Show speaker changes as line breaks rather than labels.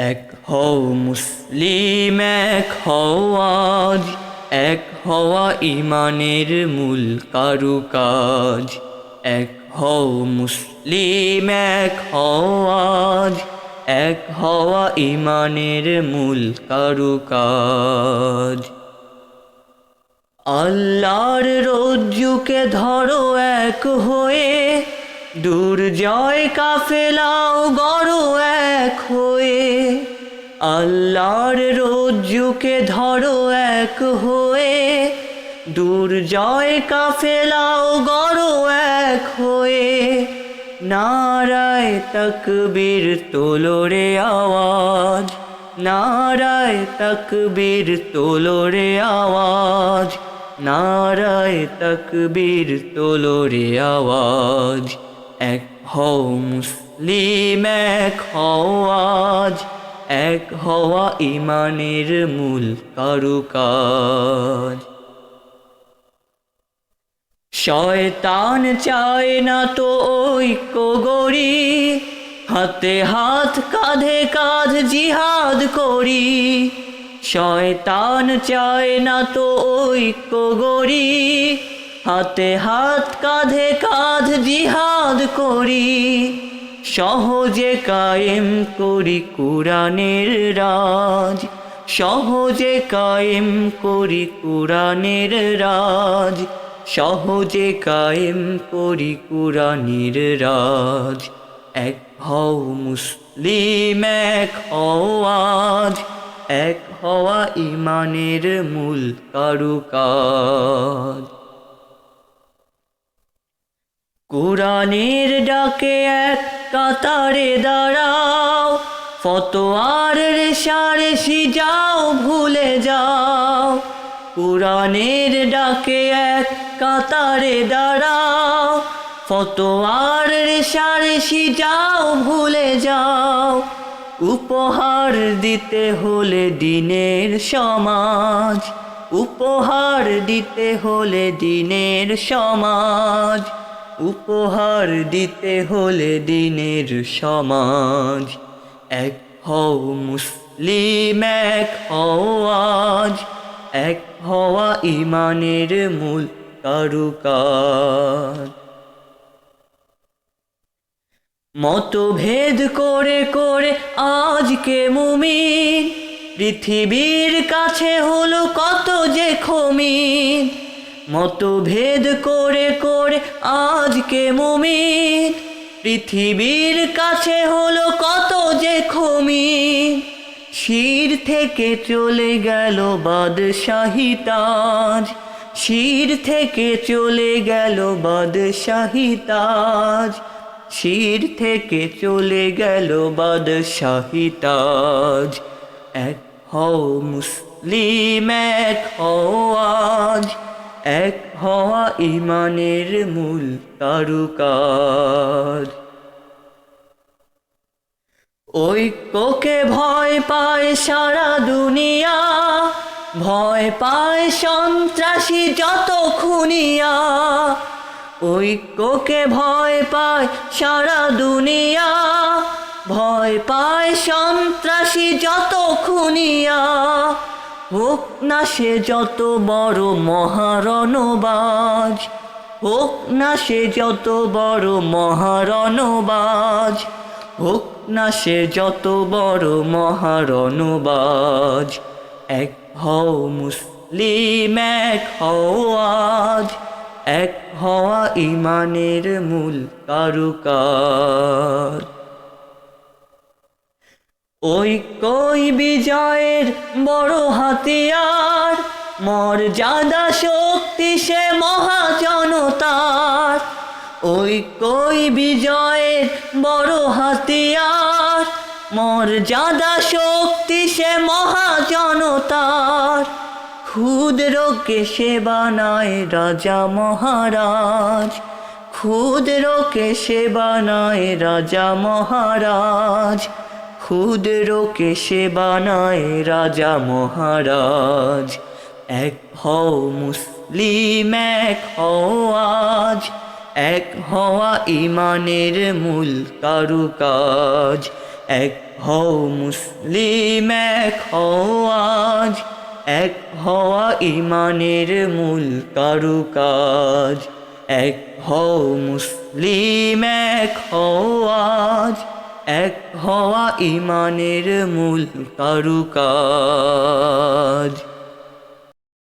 এক হও মুসলিম, এক হও আজ, এক হওয়া ইমানের মূল কারুকাজ। এক হও মুসলিম, এক হও আজ, এক হওয়া ইমানের মূল কারুকাজ। আল্লাহর রজ্জুকে ধরো এক হয়ে, দুর্জয় কাফেলাও গড়ো এক হয়ে। আল্লাহর রজ্জুকে ধরো এক হয়ে, দুর্জয় কাফেলাও গড়ো এক হয়ে। নারায়ে তাকবীর তোলো রে আওয়াজ, নারায়ে তাকবীর তোলো রে আওয়াজ, নারায়ে তাকবীর তোলো রে আওয়াজ। এক হও মুসলিম, এক হও আজ, এক হওয়া ইমানের মূল কারুকাজ। শয়তান চায় না তো ঐক্য গড়ি, হাতে হাত কাঁধে কাঁধ জিহাদ করি। শয়তান চায় না তো ঐক্য গড়ি, হাতে হাত কাঁধে কাঁধ জিহাদ করি। সহজে কায়েম করি কুরআনের রাজ, সহজে কায়েম করি কুরআনের রাজ, সহজে কায়েম করি কুরআনের রাজ। এক হও মুসলিম, এক হও আজ, এক হওয়া ইমানের মূল কারুকাজ। কুরআনের ডাকে এক কাতারে দাঁড়াও, ফতোয়ার রেশারেশি যাও ভুলে যাও। কুরআনের ডাকে এক কাতারে দাঁড়াও, ফতোয়ার রেশারেশি যাও ভুলে যাও। উপহার দিতে হলে দিনের সমাজ, উপহার দিতে হলে দিনের সমাজ, উপহার দিতে হলে দিনের সমাজ। এক হও মুসলিম, এক হও আজ, এক হওয়া ইমানের মূল কারুকাজ। মতভেদ করে করে আজকে মুমিন, পৃথিবীর কাছে হলো কত যে খমিন। মতভেদ করে করে আজকে মুমিন, পৃথিবীর কাছে হলো কত যে খমিন। শির থেকে চলে গেল বাদশাহী তাজ, শির থেকে চলে গেল বাদশাহী তাজ, শির থেকে চলে গেল বাদশাহী তাজ। এক হও মুসলিম, এক হও আজ, এক হওয়া ইমানের মূল কারুকাজ। ঐক্যকে ভয় পায় সারা দুনিয়া, ভয় পায় সন্ত্রাসী যত খুনিয়া। ঐক্যকে ভয় পায় সারা দুনিয়া, ভয় পায় সন্ত্রাসী যত খুনিয়া। হোক না সে যত বড় মহারণবাজ, হোক না সে যত বড় মহারণবাজ, হোক না সে যত বড় মহারণবাজ। এক হও মুসলিম, এক হও আজ, এক হওয়া ইমানের মূল কারুকাজ। ঐক্যই বিজয়ের বড় হাতিয়ার, মর্যাদা শক্তি সে মহাজনতার। ঐক্যই বিজয়ের বড় হাতিয়ার, মর্যাদা শক্তি সে মহাজনতার। ক্ষুদ্রকে সে বানায় রাজা মহারাজ, ক্ষুদ্রকে সে বানায় রাজা মহারাজ, ক্ষুদ্রকে সে বানায় রাজা মহারাজ। এক হও মুসলিম, এক হও আজ, এক হওয়া ইমানের মূল কারুকাজ। এক হও মুসলিম, এক হও আজ, এক হওয়া ইমানের মূল কারুকাজ। এক হও মুসলিম, এক হও আজ, এক হওয়া ইমানের মূল কারুকাজ।